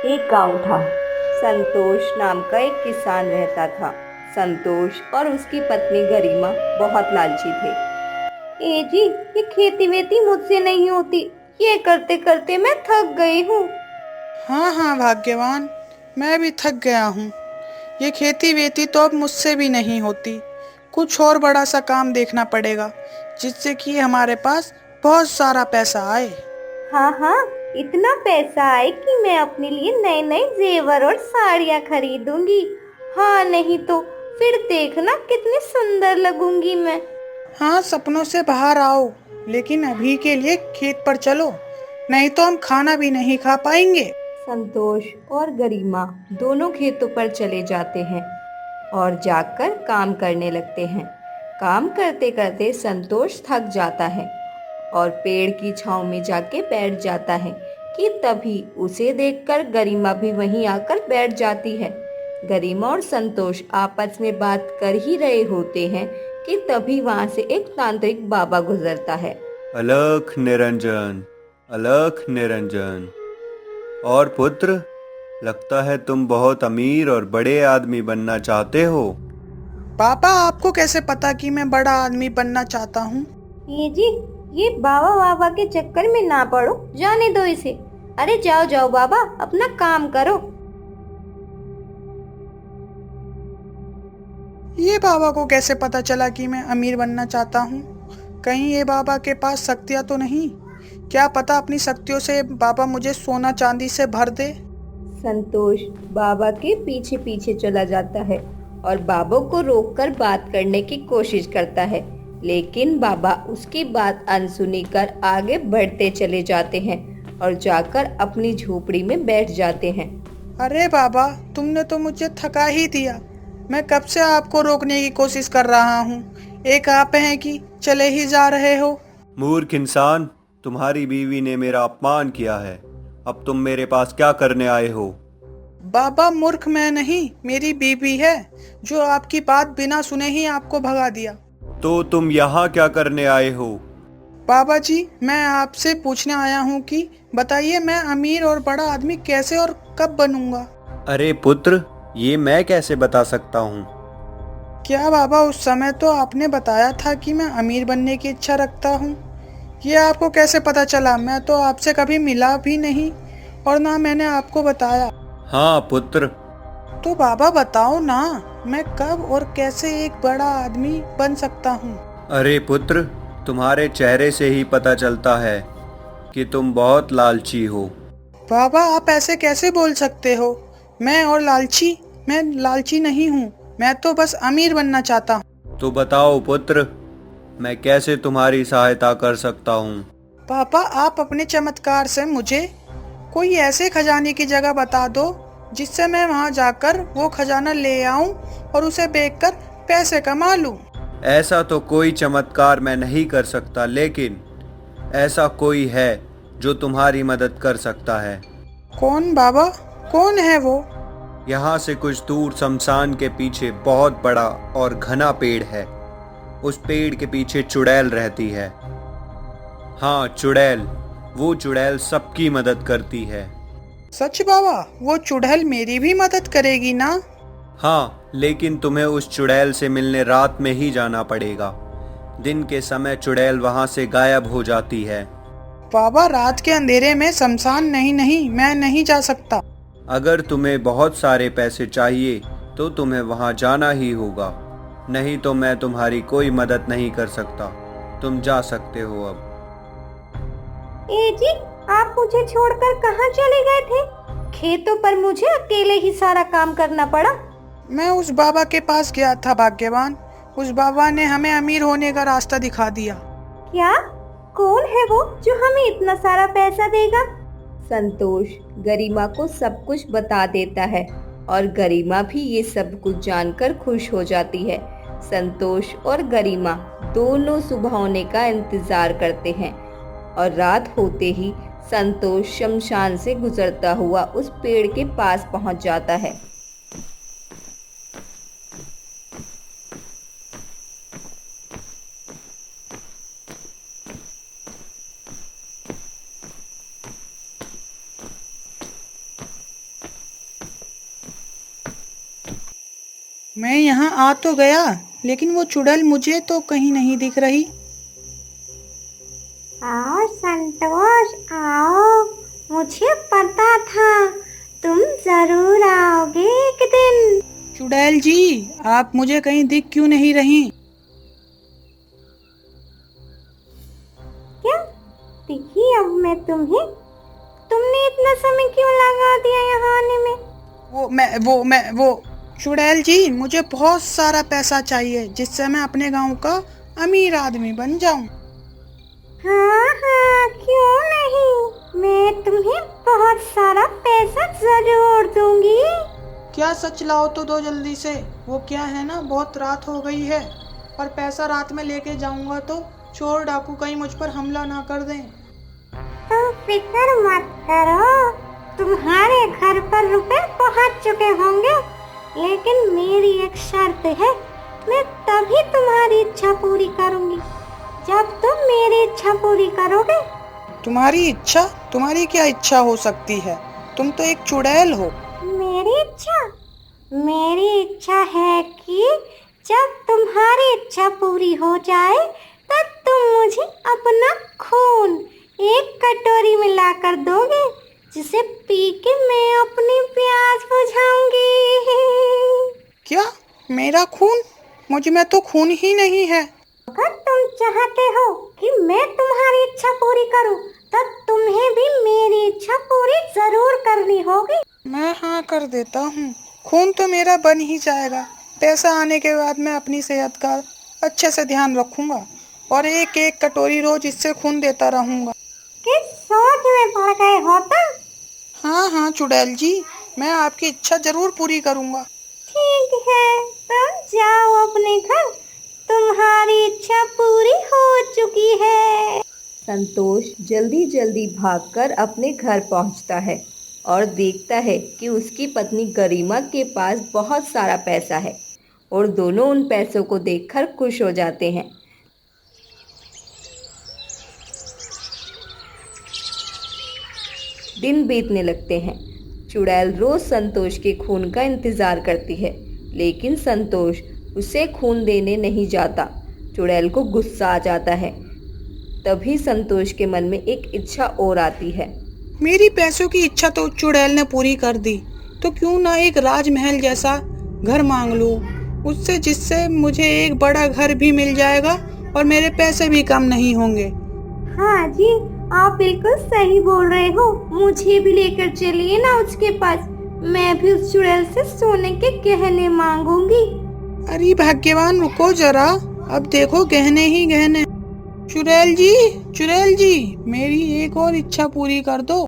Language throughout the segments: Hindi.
एक गांव था। संतोष नाम का एक किसान रहता था। संतोष और उसकी पत्नी गरिमा बहुत लालची थे। ए जी, ये खेती वेती मुझसे नहीं होती। ये करते करते मैं थक गई हूँ। हाँ हाँ भाग्यवान, मैं भी थक गया हूँ। ये खेती वेती तो अब मुझसे भी नहीं होती। कुछ और बड़ा सा काम देखना पड़ेगा जिससे कि हमारे पास बहुत सारा पैसा आए। हाँ हाँ, इतना पैसा आए कि मैं अपने लिए नए नए जेवर और साड़ियाँ खरीदूंगी। हाँ, नहीं तो फिर देखना कितनी सुंदर लगूंगी मैं। हाँ, सपनों से बाहर आओ, लेकिन अभी के लिए खेत पर चलो, नहीं तो हम खाना भी नहीं खा पाएंगे। संतोष और गरिमा दोनों खेतों पर चले जाते हैं और जाकर काम करने लगते हैं। काम करते करते संतोष थक जाता है और पेड़ की छांव में जाके बैठ जाता है कि तभी उसे देखकर गरिमा भी वहीं आकर बैठ जाती है। गरिमा और संतोष आपस में बात कर ही रहे होते हैं कि तभी वहां से एक तांत्रिक बाबा गुजरता है। अलख निरंजन, अलख निरंजन। और पुत्र, लगता है तुम बहुत अमीर और बड़े आदमी बनना चाहते हो। पापा, आपको कैसे पता कि मैं बड़ा आदमी बनना चाहता हूँ? ये जी, ये बाबा बाबा के चक्कर में ना पड़ो, जाने दो इसे। अरे जाओ जाओ बाबा, अपना काम करो। ये बाबा को कैसे पता चला कि मैं अमीर बनना चाहता हूँ? कहीं ये बाबा के पास शक्तियाँ तो नहीं? क्या पता अपनी शक्तियों से बाबा मुझे सोना चांदी से भर दे। संतोष बाबा के पीछे पीछे चला जाता है और बाबा को रोककर बात करने की कोशिश करता है, लेकिन बाबा उसकी बात अनसुनी कर आगे बढ़ते चले जाते हैं और जाकर अपनी झोपड़ी में बैठ जाते हैं। अरे बाबा, तुमने तो मुझे थका ही दिया। मैं कब से आपको रोकने की कोशिश कर रहा हूँ, एक आप हैं कि चले ही जा रहे हो। मूर्ख इंसान, तुम्हारी बीवी ने मेरा अपमान किया है। अब तुम मेरे पास क्या करने आए हो? बाबा, मूर्ख मैं नहीं, मेरी बीबी है जो आपकी बात बिना सुने ही आपको भगा दिया। तो तुम यहाँ क्या करने आए हो? बाबा जी, मैं आपसे पूछने आया हूँ कि बताइए, मैं अमीर और बड़ा आदमी कैसे और कब बनूंगा? अरे पुत्र, ये मैं कैसे बता सकता हूँ? क्या बाबा, उस समय तो आपने बताया था कि मैं अमीर बनने की इच्छा रखता हूँ। ये आपको कैसे पता चला? मैं तो आपसे कभी मिला भी नहीं और ना मैंने आपको बताया। हाँ पुत्र। तो बाबा बताओ ना, मैं कब और कैसे एक बड़ा आदमी बन सकता हूँ? अरे पुत्र, तुम्हारे चेहरे से ही पता चलता है कि तुम बहुत लालची हो। बाबा, आप ऐसे कैसे बोल सकते हो? मैं और लालची? मैं लालची नहीं हूँ, मैं तो बस अमीर बनना चाहता हूँ। तो बताओ पुत्र, मैं कैसे तुम्हारी सहायता कर सकता हूँ? पापा, आप अपने चमत्कार से मुझे कोई ऐसे खजाने की जगह बता दो जिससे मैं वहां जाकर वो खजाना ले आऊं और उसे बेचकर पैसे कमा लूं। ऐसा तो कोई चमत्कार मैं नहीं कर सकता, लेकिन ऐसा कोई है जो तुम्हारी मदद कर सकता है। कौन बाबा? कौन है वो? यहाँ से कुछ दूर शमशान के पीछे बहुत बड़ा और घना पेड़ है। उस पेड़ के पीछे चुड़ैल रहती है। हाँ, चुड़ैल। वो चुड़ैल सबकी मदद करती है। सच बाबा? वो चुड़ैल मेरी भी मदद करेगी ना? हाँ, लेकिन तुम्हें उस चुड़ैल से मिलने रात में ही जाना पड़ेगा। दिन के समय चुड़ैल वहां से गायब हो जाती है। बाबा, रात के अंधेरे में शमशान? नहीं नहीं, मैं नहीं जा सकता। अगर तुम्हें बहुत सारे पैसे चाहिए तो तुम्हें वहां जाना ही होगा, नहीं तो मैं तुम्हारी कोई मदद नहीं कर सकता। तुम जा सकते हो अब। ए जी, आप मुझे छोड़कर कहाँ चले गए थे? खेतों पर मुझे अकेले ही सारा काम करना पड़ा। मैं उस बाबा के पास गया था भाग्यवान। उस बाबा ने हमें अमीर होने का रास्ता दिखा दिया। क्या? कौन है वो जो हमें इतना सारा पैसा देगा? संतोष गरिमा को सब कुछ बता देता है और गरिमा भी ये सब कुछ जानकर खुश हो जाती है। संतोष और गरिमा दोनों सुबह होने का इंतजार करते हैं और रात होते ही संतोष शमशान से गुजरता हुआ उस पेड़ के पास पहुंच जाता है। मैं यहाँ आ तो गया, लेकिन वो चुड़ैल मुझे तो कहीं नहीं दिख रही। आओ संतोष, आओ। मुझे पता था तुम जरूर आओगे एक दिन। चुड़ैल जी, आप मुझे कहीं दिख क्यों नहीं रही? क्या दिखी अब मैं तुम्हें? तुमने इतना समय क्यों लगा दिया यहाँ आने में? वो चुड़ैल जी, मुझे बहुत सारा पैसा चाहिए जिससे मैं अपने गांव का अमीर आदमी बन जाऊं। हाँ हाँ, क्यों नहीं। मैं तुम्हें बहुत सारा पैसा जरूर दूंगी। क्या सच लाओ तो दो जल्दी से। वो क्या है ना, बहुत रात हो गई है और पैसा रात में लेके जाऊंगा तो चोर डाकू कहीं मुझ पर हमला ना कर दें। तो फिक्र मत करो, तुम्हारे घर पर रुपए पहुंच चुके होंगे। लेकिन मेरी एक शर्त है, मैं तभी तुम्हारी इच्छा पूरी करूंगी जब तुम मेरी इच्छा पूरी करोगे। तुम्हारी इच्छा? तुम्हारी क्या इच्छा हो सकती है? तुम तो एक चुड़ैल हो। मेरी इच्छा है कि जब तुम्हारी इच्छा पूरी हो जाए तब तुम मुझे अपना खून एक कटोरी में लाकर दोगे, जिसे पी के मैं अपनी प्यास बुझाऊंगी। क्या? मेरा खून? मुझ में तो खून ही नहीं है। अगर तुम चाहते हो कि मैं तुम्हारी इच्छा पूरी करूं, तब तुम्हें भी मेरी इच्छा पूरी जरूर करनी होगी। मैं हाँ कर देता हूँ। खून तो मेरा बन ही जाएगा। पैसा आने के बाद मैं अपनी सेहत का अच्छे से ध्यान रखूंगा और एक एक कटोरी रोज इससे खून देता रहूंगा। किस सोच में पड़ गए हो तुम? हाँ चुड़ैल जी, मैं आपकी इच्छा जरूर पूरी करूंगा। ठीक है, तुम जाओ अपने घर, तुम्हारी इच्छा पूरी हो चुकी है। संतोष जल्दी जल्दी भागकर अपने घर पहुंचता है और देखता है कि उसकी पत्नी गरिमा के पास बहुत सारा पैसा है और दोनों उन पैसों को देखकर खुश हो जाते हैं। दिन बीतने लगते हैं। चुड़ैल रोज संतोष के खून का इंतजार करती है, लेकिन संतोष उसे खून देने नहीं जाता। चुड़ैल को गुस्सा आ जाता है। तभी संतोष के मन में एक इच्छा और आती है। मेरी पैसों की इच्छा तो चुड़ैल ने पूरी कर दी, तो क्यों ना एक राजमहल जैसा घर मांग लूं उससे, जिससे मुझे एक बड़ा घर भी मिल जाएगा और मेरे पैसे भी कम नहीं होंगे। हाँ जी, आप बिल्कुल सही बोल रहे हो। मुझे भी लेकर चलिए ना उसके पास। मैं भी उस चुड़ैल से सोने के गहने मांगूंगी। अरे भाग्यवान, रुको जरा, अब देखो गहने ही गहने। चुड़ैल जी, मेरी एक और इच्छा पूरी कर दो।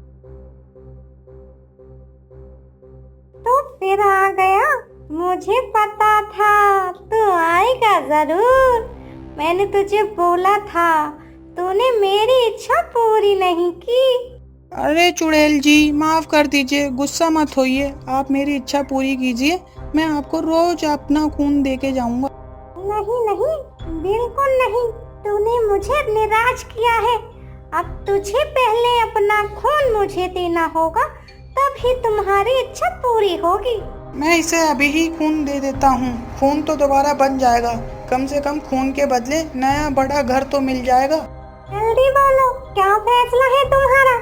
तो फिर आ गया? मुझे पता था तू आएगा जरूर। मैंने तुझे बोला था, तूने मेरी इच्छा पूरी नहीं की। अरे चुड़ैल जी, माफ कर दीजिए, गुस्सा मत होइए। आप मेरी इच्छा पूरी कीजिए, मैं आपको रोज अपना खून दे के जाऊंगा। नहीं, बिल्कुल नहीं। तूने मुझे निराश किया है। अब तुझे पहले अपना खून मुझे देना होगा, तभी तुम्हारी इच्छा पूरी होगी। मैं इसे अभी ही खून दे देता हूँ। खून तो दोबारा बन जाएगा। कम से कम खून के बदले नया बड़ा घर तो मिल जाएगा। जल्दी बोलो, क्या फैसला है तुम्हारा?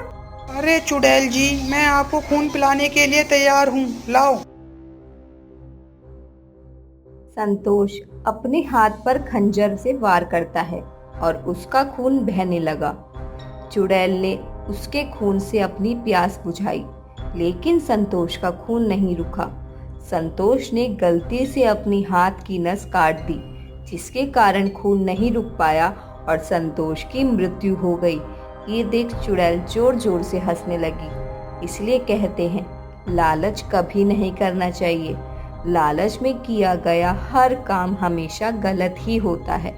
अरे चुड़ैल जी, मैं आपको खून पिलाने के लिए तैयार हूँ, लाओ। संतोष अपने हाथ पर खंजर से वार करता है और उसका खून बहने लगा। चुड़ैल ने उसके खून से अपनी प्यास बुझाई, लेकिन संतोष का खून नहीं रुका। संतोष ने गलती से अपनी हाथ की नस काट दी, जिसके कारण खून नहीं रुक पाया और संतोष की मृत्यु हो गई। ये देख चुड़ैल जोर जोर से हंसने लगी। इसलिए कहते हैं, लालच कभी नहीं करना चाहिए। लालच में किया गया हर काम हमेशा गलत ही होता है।